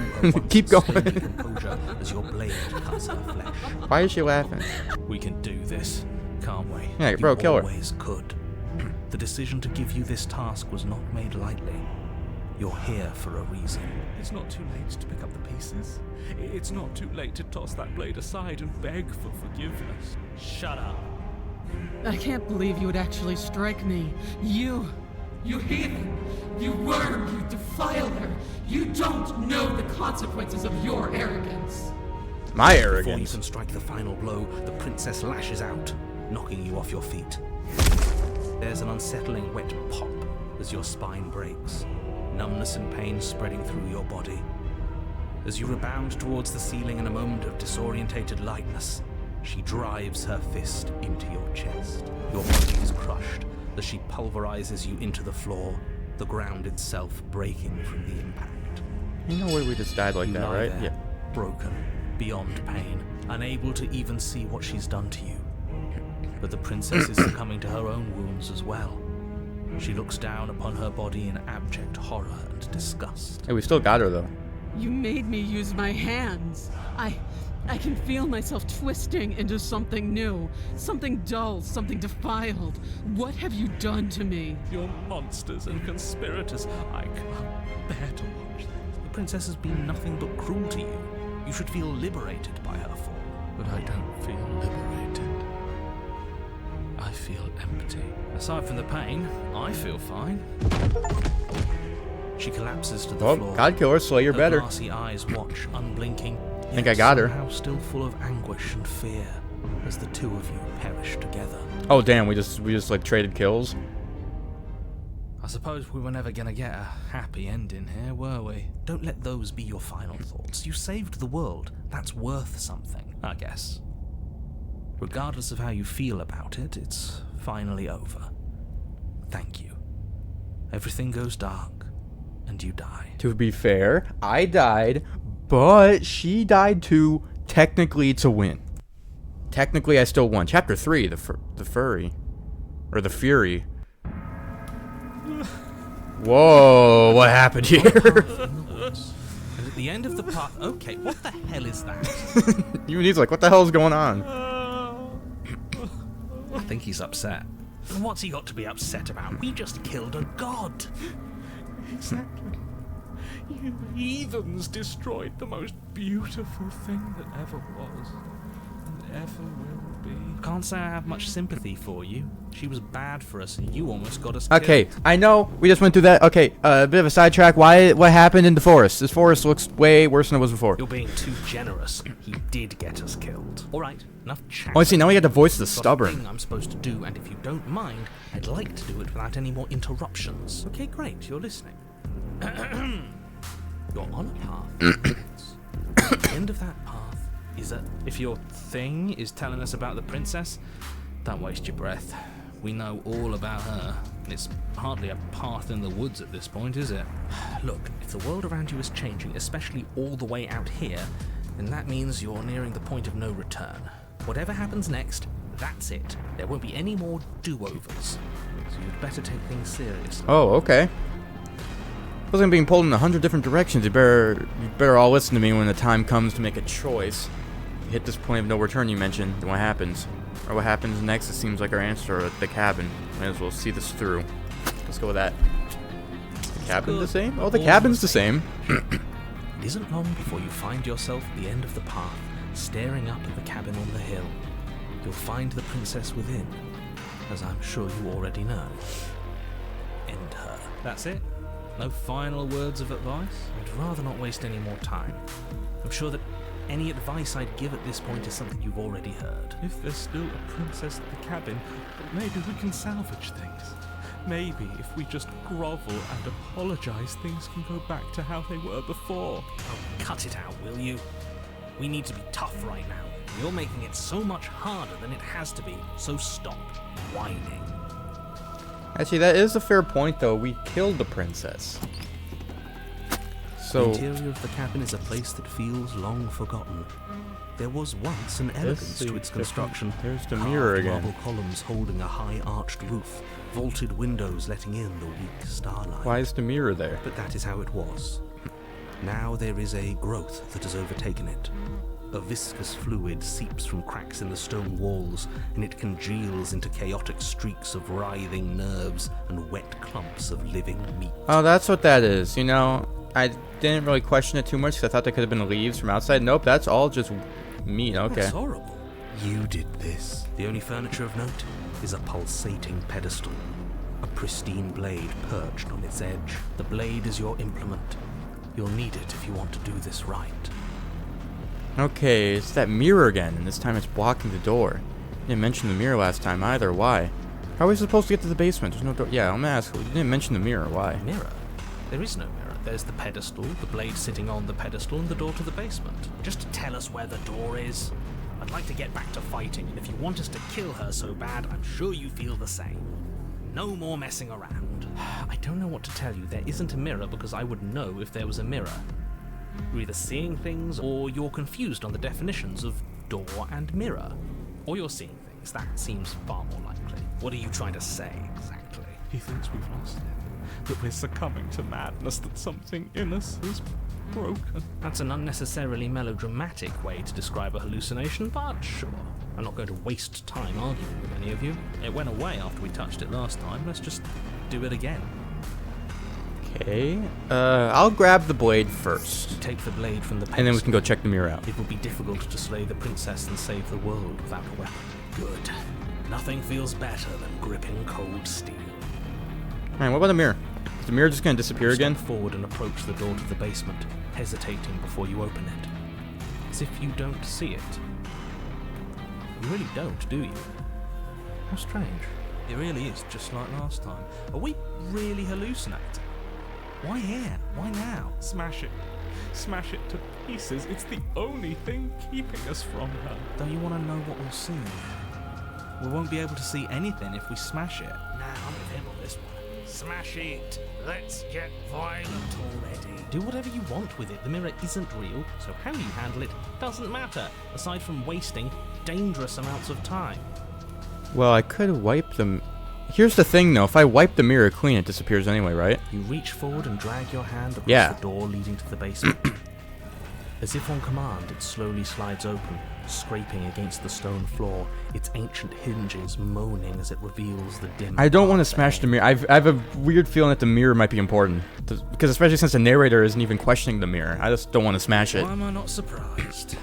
Keep going. Composure as your blade cuts her flesh. Why is she laughing? We can do this, can't we? Yeah, bro, kill her. You always could. The decision to give you this task was not made lightly. You're here for a reason. It's not too late to pick up the pieces. It's not too late to toss that blade aside and beg for forgiveness. Shut up. I can't believe you would actually strike me. You heathen! You worm! You defiler! You don't know the consequences of your arrogance! My Before you arrogance. can strike the final blow, the princess lashes out, knocking you off your feet. There's an unsettling wet pop as your spine breaks, numbness and pain spreading through your body. As you rebound towards the ceiling in a moment of disorientated lightness, she drives her fist into your chest. Your body is crushed as she pulverizes you into the floor, the ground itself breaking from the impact. You know where we just died like You that, lie right? there, Yeah. broken, beyond pain, unable to even see what she's done to you. But the princess is succumbing to her own wounds as well. She looks down upon her body in abject horror and disgust. Hey, we still got her though. You made me use my hands. I can feel myself twisting into something new, something dull, something defiled. What have you done to me? You're monsters and conspirators. I can't bear to watch this. The princess has been nothing but cruel to you. You should feel liberated by her fall. But I don't feel liberated. I feel empty. Aside from the pain, I feel fine. She collapses to the Well, floor. God killer, Slayer Her better. glassy eyes watch, unblinking. I think yet I got her. somehow still full of anguish and fear as the two of you perish together. Oh damn, we just like traded kills. I suppose we were never gonna get a happy ending here, were we? Don't let those be your final thoughts. You saved the world. That's worth something, I guess. Regardless of how you feel about it, it's finally over. Thank you. Everything goes dark, and you die. To be fair, I died, but she died too. Technically, it's a win. Technically, I still won. Chapter 3, the furry. Or the fury. Whoa, what happened here? And at the end of the path... Okay, what the hell is that? You he's like, what the hell's going on? I think he's upset. And what's he got to be upset about? We just killed a god. Exactly. You heathens destroyed the most beautiful thing that ever was and ever will be. Can't say I have much sympathy for you. She was bad for us, and you almost got us Okay, killed. I know we just went through that. Okay, a bit of a sidetrack. What happened in the forest? This forest looks way worse than it was before. You're being too generous. He did get us killed. All right, enough chat. Oh, I see. Now we got to voice the Got a stubborn. thing I'm supposed to do, and if you don't mind, I'd like to do it without any more interruptions. Okay, great. You're listening. You're on a path. At the end of that path is a... If your thing is telling us about the princess, don't waste your breath. We know all about her. It's hardly a path in the woods at this point, is it? Look, if the world around you is changing, especially all the way out here, then that means you're nearing the point of no return. Whatever happens next, that's it. There won't be any more do-overs. So you'd better take things seriously. Oh, okay. I wasn't being pulled in 100 different directions. You better all listen to me when the time comes to make a choice. You hit this point of no return you mentioned, then what happens? Or what happens next, it seems like our answer at the cabin. Might as well see this through. Let's go with that. The cabin the same? Oh, the cabin's the same. It isn't long before you find yourself at the end of the path, staring up at the cabin on the hill. You'll find the princess within, as I'm sure you already know. End her. That's it? No final words of advice? I'd rather not waste any more time. I'm sure that Any advice I'd give at this point is something you've already heard. If there's still a princess at the cabin, maybe we can salvage things. Maybe if we just grovel and apologize, things can go back to how they were before. Oh, cut it out, will you? We need to be tough right now. You're making it so much harder than it has to be, so stop whining. Actually, that is a fair point, though. We killed the princess. So, The interior of the cabin is a place that feels long forgotten. There was once an elegance to its construction. There's the mirror Carved again. marble columns holding a high arched roof, vaulted windows letting in the weak starlight. Why is the mirror there? But that is how it was. Now there is a growth that has overtaken it. A viscous fluid seeps from cracks in the stone walls, and it congeals into chaotic streaks of writhing nerves and wet clumps of living meat. Oh, that's what that is. You know, I didn't really question it too much because I thought there could have been leaves from outside. Nope, that's all just meat. Okay. That's horrible. You did this. The only furniture of note is a pulsating pedestal. A pristine blade perched on its edge. The blade is your implement. You'll need it if you want to do this right. Okay, it's that mirror again, and this time it's blocking the door. Didn't mention the mirror last time either. Why? How are we supposed to get to the basement? There's no door. Yeah, I'm gonna ask. You didn't mention the mirror. Why? Mirror? There is no mirror. There's the pedestal, the blade sitting on the pedestal, and the door to the basement. Just to tell us where the door is. I'd like to get back to fighting, and if you want us to kill her so bad, I'm sure you feel the same. No more messing around. I don't know what to tell you. There isn't a mirror because I would know if there was a mirror. You're either seeing things or you're confused on the definitions of door and mirror. Or you're seeing things. That seems far more likely. What are you trying to say exactly? He thinks we've lost him, that we're succumbing to madness, that something in us is broken. That's an unnecessarily melodramatic way to describe a hallucination, but sure. I'm not going to waste time arguing with any of you. It went away after we touched it last time. Let's just do it again. Okay. I'll grab the blade first, Take the blade from the pedestal. and then we can go check the mirror out. It will be difficult to slay the princess and save the world without a weapon. Good. Nothing feels better than gripping cold steel. Alright, what about the mirror? Is the mirror just gonna disappear again? Step forward and approach the door to the basement, hesitating before you open it. As if you don't see it. You really don't, do you? How strange. It really is just like last time. Are we really hallucinating? Why here? Why now? Smash it. Smash it to pieces. It's the only thing keeping us from her. Don't you want to know what we'll see? We won't be able to see anything if we smash it. Nah, I'm with him on this one. Smash it. Let's get violent already. Do whatever you want with it. The mirror isn't real, so how you handle it doesn't matter, aside from wasting dangerous amounts of time. Well, I could wipe them. Here's the thing, though. If I wipe the mirror clean, it disappears anyway, right? You reach forward and drag your hand across Yeah. the door leading to the basement. As if on command, it slowly slides open, scraping against the stone floor, its ancient hinges moaning as it reveals the dim. I don't want to path smash the ahead. mirror. I have a weird feeling that the mirror might be important. Because especially since the narrator isn't even questioning the mirror. I just don't want to smash it. Why am I not surprised?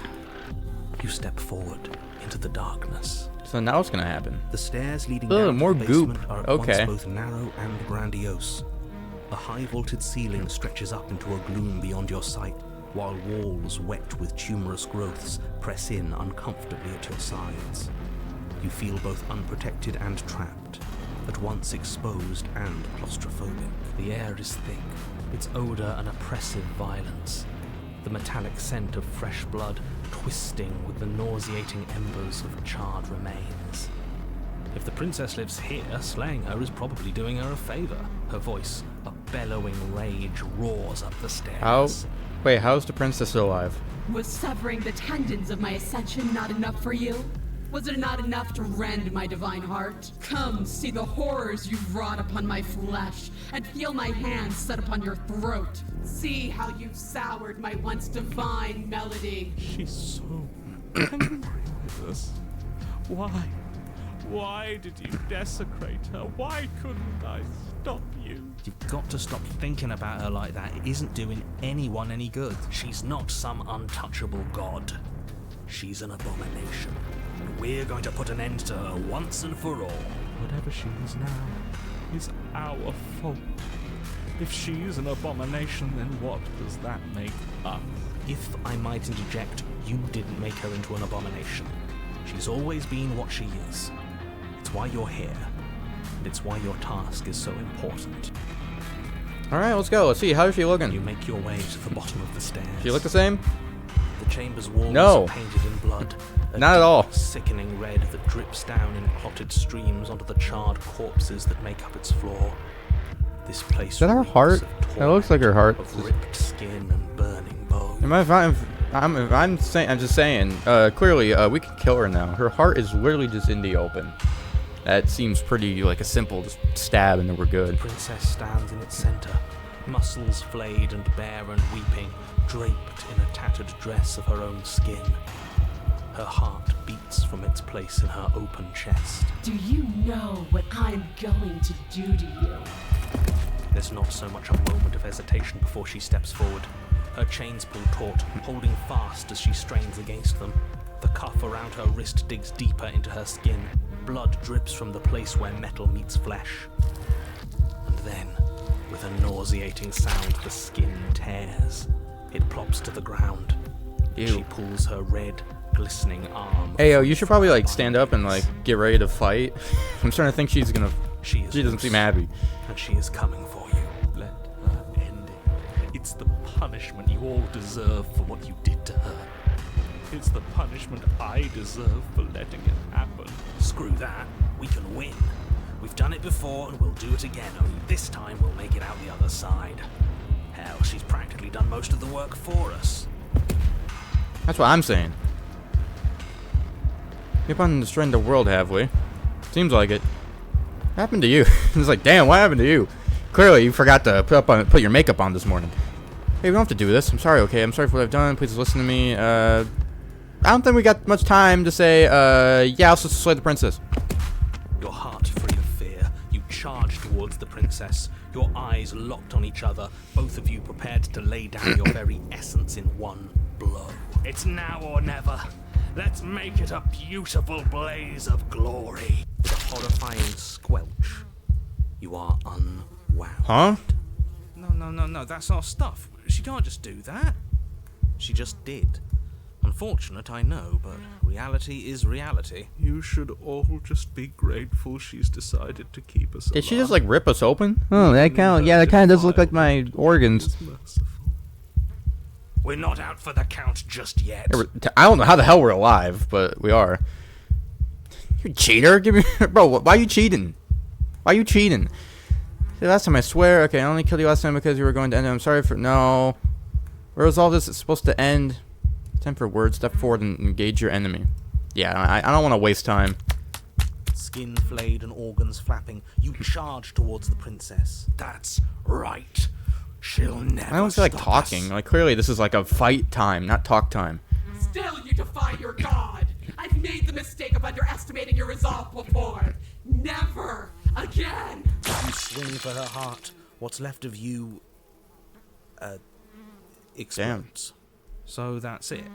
You step forward into the darkness. So now what's going to happen? The stairs leading Ugh, down more to the goop. basement are at Okay. once both narrow and grandiose. A high vaulted ceiling stretches up into a gloom beyond your sight, while walls wet with tumorous growths press in uncomfortably at your sides. You feel both unprotected and trapped, at once exposed and claustrophobic. The air is thick, its odor an oppressive violence. The metallic scent of fresh blood twisting with the nauseating embers of charred remains. If the princess lives here, slaying her is probably doing her a favor. Her voice, a bellowing rage, roars up the stairs. Wait, how's the princess still alive? Was severing the tendons of my ascension not enough for you? Was it not enough to rend my divine heart? Come, see the horrors you've wrought upon my flesh, and feel my hands set upon your throat. See how you've soured my once divine melody. She's so angry with us. Why? Why did you desecrate her? Why couldn't I stop you? You've got to stop thinking about her like that. It isn't doing anyone any good. She's not some untouchable god. She's an abomination. And we're going to put an end to her once and for all. Whatever she is now is our fault. If she's an abomination, then what does that make us? If I might interject, you didn't make her into an abomination. She's always been what she is. It's why you're here, and it's why your task is so important. Alright, let's go. Let's see. How is she looking? You make your way to the bottom of the stairs. She look the same? The chamber's walls No. are painted in blood. A Not at all. deep, sickening red that drips down in clotted streams onto the charred corpses that make up its floor. This place Is that her reeks heart? of That looks like her heart. Of ripped skin and burning bone. I'm just saying, clearly, we can kill her now. Her heart is literally just in the open. That seems pretty, like, a simple just stab and then we're good. The princess stands in its center, muscles flayed and bare and weeping, draped in a tattered dress of her own skin. Her heart beats from its place in her open chest. Do you know what I'm going to do to you? There's not so much a moment of hesitation before she steps forward. Her chains pull taut, holding fast as she strains against them. The cuff around her wrist digs deeper into her skin. Blood drips from the place where metal meets flesh. And then, with a nauseating sound, the skin tears. It plops to the ground. Ew. She pulls her red, glistening arm. Hey, yo, you should probably, like, stand up and, like, get ready to fight. I'm starting to think she's gonna... She She doesn't loose, seem happy. and she is coming for you. Let her end it. It's the punishment you all deserve for what you did to her. It's the punishment I deserve for letting it happen. Screw that. We can win. We've done it before and we'll do it again, only this time we'll make it out the other side. Hell, she's practically done most of the work for us. That's what I'm saying. Keep on destroying the world, have we? Seems like it. What happened to you? It's like, damn, what happened to you? Clearly, you forgot to put your makeup on this morning. Hey, we don't have to do this. I'm sorry, okay? I'm sorry for what I've done. Please listen to me. I don't think we got much time to say, yeah, let's just slay the princess. Your heart free of fear, you charge towards the princess, your eyes locked on each other, both of you prepared to lay down your very essence in one blow. It's now or never. Let's make it a beautiful blaze of glory. With a horrifying squelch, you are unwound. Huh? No, that's our stuff. She can't just do that. She just did. Unfortunate, I know, but reality is reality. You should all just be grateful she's decided to keep us Did she alive. just, like, rip us open? Oh, that kind of, yeah, that kind of does look like my organs. It's merciful. We're not out for the count just yet. I don't know how the hell we're alive, but we are. You cheater! Give me, bro. Why are you cheating? Why are you cheating? See, last time I swear. Okay, I only killed you last time because you were going to end it. I'm sorry for no. Resolve this. It's supposed to end. Time for words. Step forward and engage your enemy. Yeah, I don't want to waste time. Skin flayed and organs flapping, you charge towards the princess. That's right. She'll never I don't feel like stop talking. us. Like clearly, this is like a fight time, not talk time. Still, you defy your god. I've made the mistake of underestimating your resolve before. Never again. You swing for her heart. What's left of you, explodes. So that's it.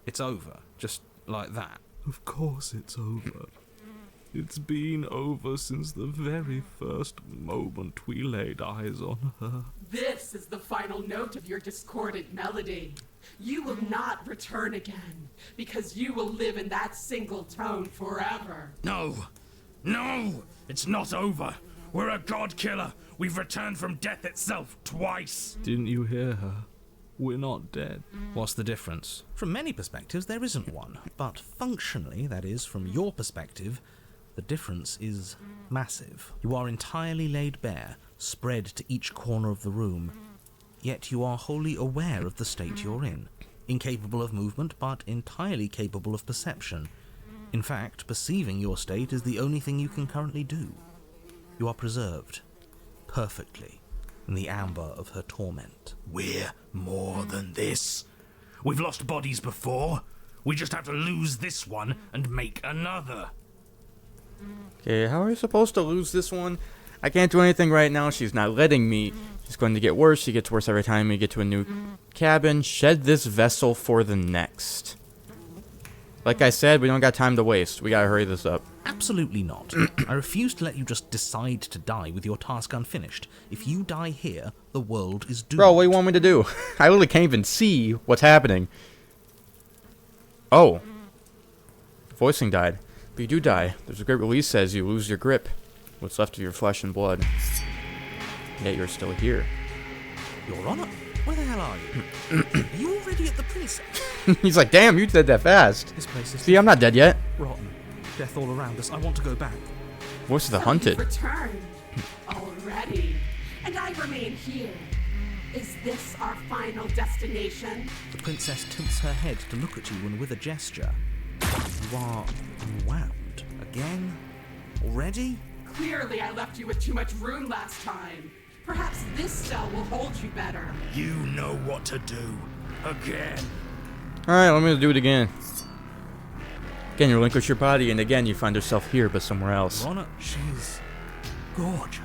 It's over. Just like that. Of course it's over. It's been over since the very first moment we laid eyes on her. This is the final note of your discordant melody. You will not return again, because you will live in that single tone forever. No! No! It's not over! We're a god killer! We've returned from death itself twice! Didn't you hear her? We're not dead. What's the difference? From many perspectives, there isn't one. But functionally, that is, from your perspective, the difference is massive. You are entirely laid bare, spread to each corner of the room, yet you are wholly aware of the state you're in. Incapable of movement, but entirely capable of perception. In fact, perceiving your state is the only thing you can currently do. You are preserved, perfectly, in the amber of her torment. We're more than this. We've lost bodies before. We just have to lose this one and make another. Okay, how are we supposed to lose this one? I can't do anything right now. She's not letting me. She's going to get worse. She gets worse every time we get to a new cabin. Shed this vessel for the next. Like I said, we don't got time to waste. We gotta hurry this up. Absolutely not. I refuse to let you just decide to die with your task unfinished. If you die here, the world is doomed. Bro, what do you want me to do? I literally can't even see what's happening. Oh. Voicing died. But you do die. There's a great release says you lose your grip. What's left of your flesh and blood. Yet you're still here. Your Honor, where the hell are you? Are you already at the princess? He's like, damn, you did that fast. This place is See, I'm not dead yet. rotten. Death all around us. I want to go back. Voice of the So hunted. you've returned already, and I remain here. Is this our final destination? The princess tilts her head to look at you and with a gesture. You are unwound. Again? Already? Clearly, I left you with too much room last time. Perhaps this cell will hold you better. You know what to do. Again. Alright, let me do it again. Again, you relinquish your body, and again, you find yourself here, but somewhere else. Your Honor, she's gorgeous.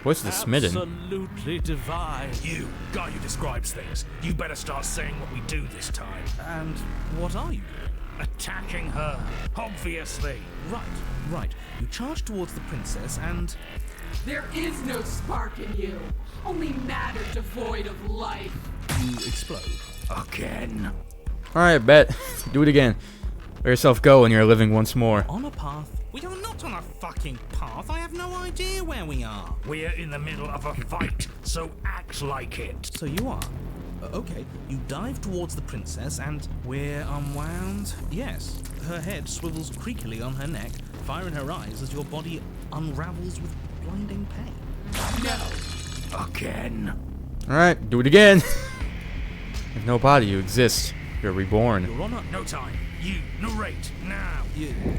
Voice of the smitten. Absolutely divine. You, guy who describes things. You better start saying what we do this time. And what are you? Attacking her, obviously. Right. You charge towards the princess and... There is no spark in you, only matter devoid of life. you explode. Again. Alright, bet. Do it again. Let yourself go and you're living once more. On a path. We are not on a fucking path. I have no idea where we are. We're in the middle of a fight, so act like it. So you are. Okay, you dive towards the princess and we're unwound? Yes. Her head swivels creakily on her neck, fire in her eyes as your body unravels with blinding pain. No. Again. Alright, do it again. With no body, you exist. You're reborn. Your Honor, No time. You narrate now.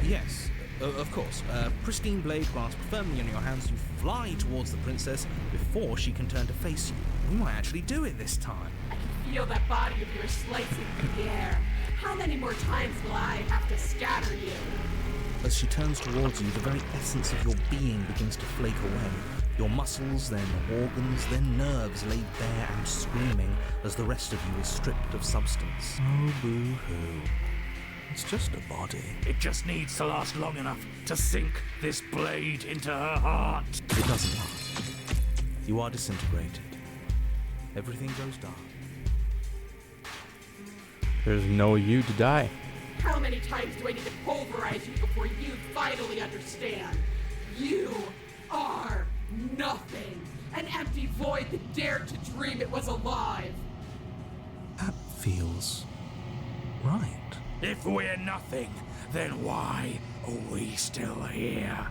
yes, of course. Pristine blade grasped firmly in your hands, you fly towards the princess before she can turn to face you. We might actually do it this time. I can feel that body of yours slicing through the air. How many more times will I have to scatter you? As she turns towards you, the very essence of your being begins to flake away. Your muscles, then organs, then nerves laid bare and screaming as the rest of you is stripped of substance. Oh, boo-hoo. It's just a body. It just needs to last long enough to sink this blade into her heart. It doesn't last. You are disintegrated. Everything goes dark. There's no you to die. How many times do I need to pulverize you before you finally understand? You are nothing. An empty void that dared to dream it was alive. That feels right. If we're nothing, then why are we still here?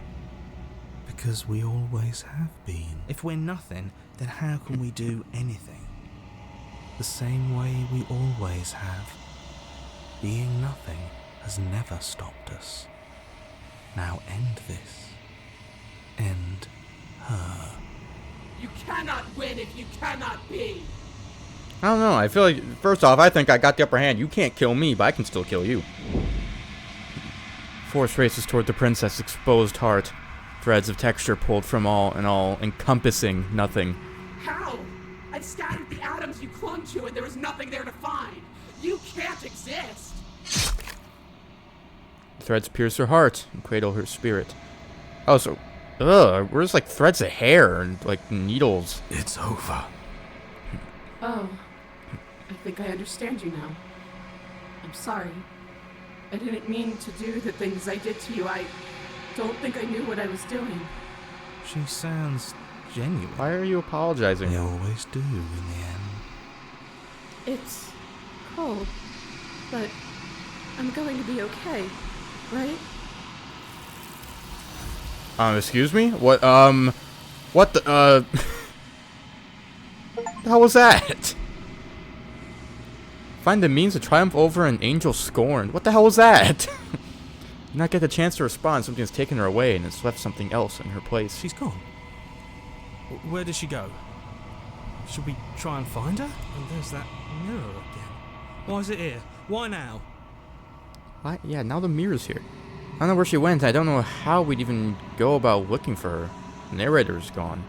Because we always have been. If we're nothing, then how can we do anything? The same way we always have. Being nothing has never stopped us. Now end this. End her. You cannot win if you cannot be. I don't know. I feel like, first off, I think I got the upper hand. You can't kill me, but I can still kill you. Force races toward the princess' exposed heart. Threads of texture pulled from all and all, encompassing nothing. How? I've scattered the atoms you clung to and there is nothing there to find. You can't exist. Threads pierce her heart and cradle her spirit. Oh, so, we're just like threads of hair and like needles. It's over. Oh, I think I understand you now. I'm sorry. I didn't mean to do the things I did to you. I don't think I knew what I was doing. She sounds genuine. Why are you apologizing? They always do in the end. It's cold, but I'm going to be okay, right? Excuse me? What the, what the hell was that? Find the means to triumph over an angel scorned. What the hell was that? Did not get the chance to respond. Something has taken her away and it's left something else in her place. She's gone. Where did she go? Should we try and find her? And there's that mirror again. Why is it here? Why now? What? Yeah, now the mirror's here. I don't know where she went. I don't know how we'd even go about looking for her. The narrator's gone.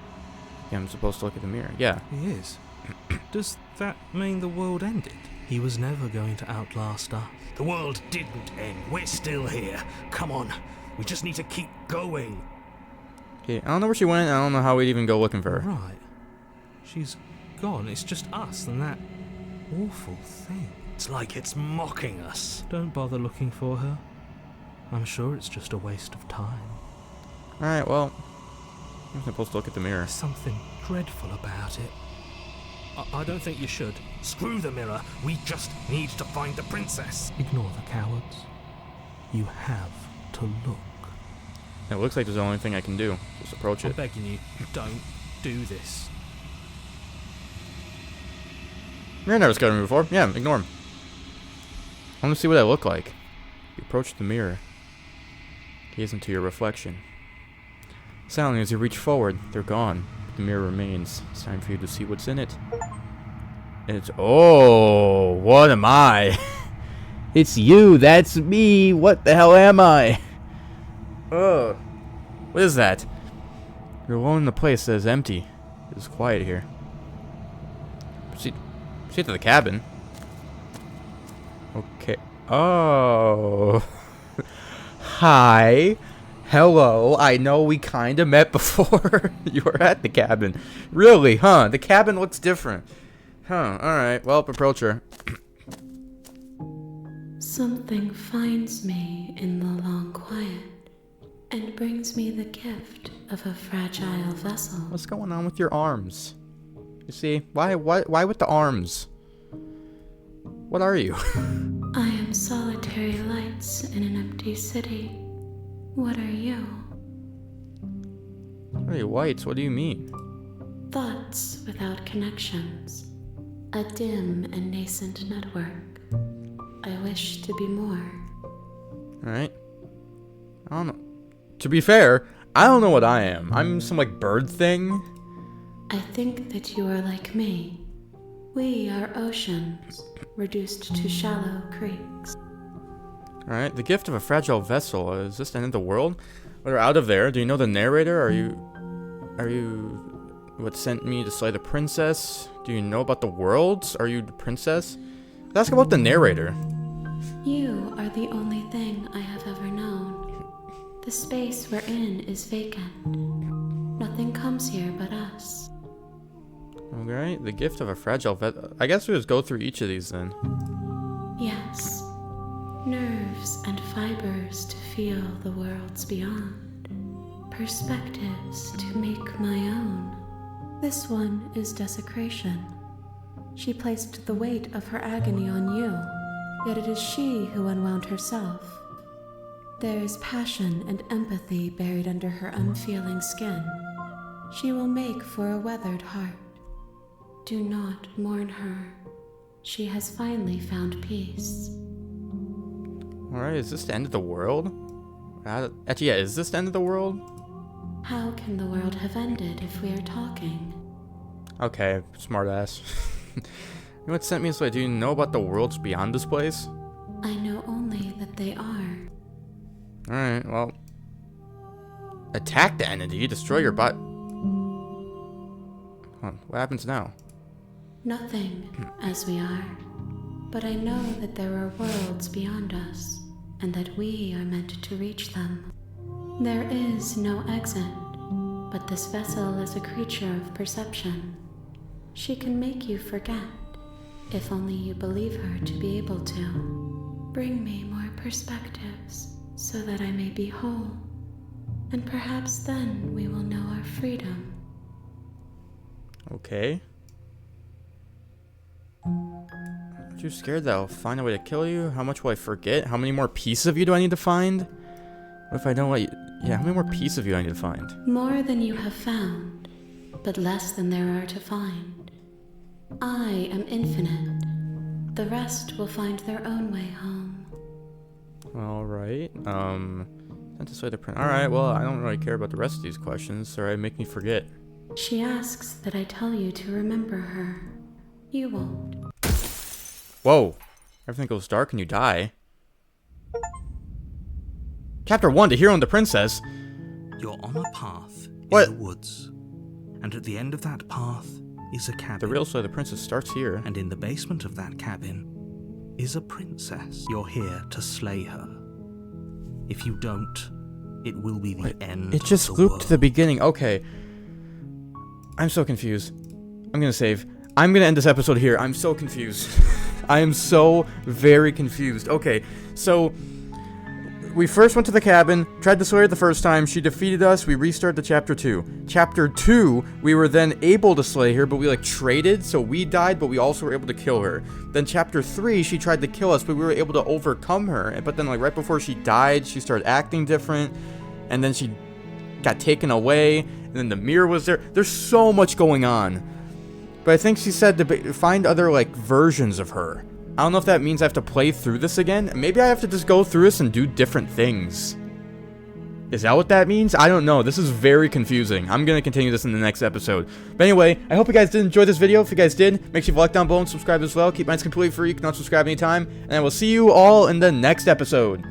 Yeah, I'm supposed to look at the mirror. Yeah. He is. Does that mean the world ended? He was never going to outlast us. The world didn't end. We're still here. Come on. We just need to keep going. Okay, I don't know where she went. I don't know how we'd even go looking for her. Right. She's gone. It's just us and that awful thing. It's like it's mocking us. Don't bother looking for her. I'm sure it's just a waste of time. Alright, well, I'm supposed to look at the mirror. There's something dreadful about it. I don't think you should. Screw the mirror. We just need to find the princess. Ignore the cowards. You have to look. It looks like there's the only thing I can do. Just approach I'm it. begging you, don't do this. You're never scared of me before. Yeah, ignore him. I want to see what I look like. You approach the mirror. Gaze into your reflection. Silently, as you reach forward, they're gone. But the mirror remains. It's time for you to see what's in it. And it's... Oh, what am I? It's you. That's me. What the hell am I? Ugh. What is that? You're alone in a place that is empty. It's quiet here. Proceed to the cabin. Okay. Oh. Hi. Hello. I know we kind of met before. You were at the cabin. Really, huh? The cabin looks different. Huh. Alright. Well, approach her. Something finds me in the long quiet and brings me the gift of a fragile vessel. What's going on with your arms? You see? Why with the arms? What are you? I am solitary lights in an empty city. What are you? Hey, whites, what do you mean? Thoughts without connections. A dim and nascent network. I wish to be more. Alright. I don't know. To be fair, I don't know what I am. I'm some, like, bird thing. I think that you are like me. We are oceans, reduced to shallow creeks. Alright, the gift of a fragile vessel. Is this the end of the world? We're out of there. Do you know the narrator? Are you what sent me to slay the princess? Do you know about the worlds? Are you the princess? Let's ask about the narrator. You are the only thing I have ever known. The space we're in is vacant. Nothing comes here but us. Alright, the gift of a fragile vessel. I guess we just go through each of these then. Yes. Nerves and fibers to feel the worlds beyond. Perspectives to make my own. This one is desecration. She placed the weight of her agony on you, yet it is she who unwound herself. There is passion and empathy buried under her unfeeling skin. She will make for a weathered heart. Do not mourn her. She has finally found peace. Alright, is this the end of the world? Actually, yeah, is this the end of the world? How can the world have ended if we are talking? Okay, smartass. You know what sent me this way? Do you know about the worlds beyond this place? I know only that they are. Alright, well. Attack the entity, destroy your bot. What happens now? Nothing, as we are. But I know that there are worlds beyond us, and that we are meant to reach them. There is no exit, but this vessel is a creature of perception. She can make you forget, if only you believe her to be able to. Bring me more perspectives, so that I may be whole, and perhaps then we will know our freedom. Okay. Aren't you scared that I'll find a way to kill you? How much will I forget? How many more pieces of you do I need to find? What if I don't let you... Yeah, how many more pieces of you I need to find? More than you have found, but less than there are to find. I am infinite. The rest will find their own way home. Alright, not to say the print. Alright, well, I don't really care about the rest of these questions. Alright, make me forget. She asks that I tell you to remember her. You won't. Whoa. Everything goes dark and you die. Chapter 1, To Hero and the Princess. You're on a path What? in the woods. And at the end of that path is a cabin. The real story of the princess starts here. And in the basement of that cabin is a princess. You're here to slay her. If you don't, it will be the end It just of the looped world. to the beginning. Okay. I'm so confused. I'm gonna save. I'm gonna end this episode here. I'm so confused. I am so very confused. Okay, so we first went to the cabin, tried to slay her the first time, she defeated us, we restarted to chapter 2. Chapter 2, we were then able to slay her, but we like traded, so we died, but we also were able to kill her. Then chapter 3, she tried to kill us, but we were able to overcome her, but then like right before she died, she started acting different, and then she got taken away, and then the mirror was there. There's so much going on. But I think she said to find other like versions of her. I don't know if that means I have to play through this again. Maybe I have to just go through this and do different things. Is that what that means? I don't know. This is very confusing. I'm going to continue this in the next episode. But anyway, I hope you guys did enjoy this video. If you guys did, make sure you like down below and subscribe as well. Keep mine completely free. You can not subscribe anytime. And I will see you all in the next episode.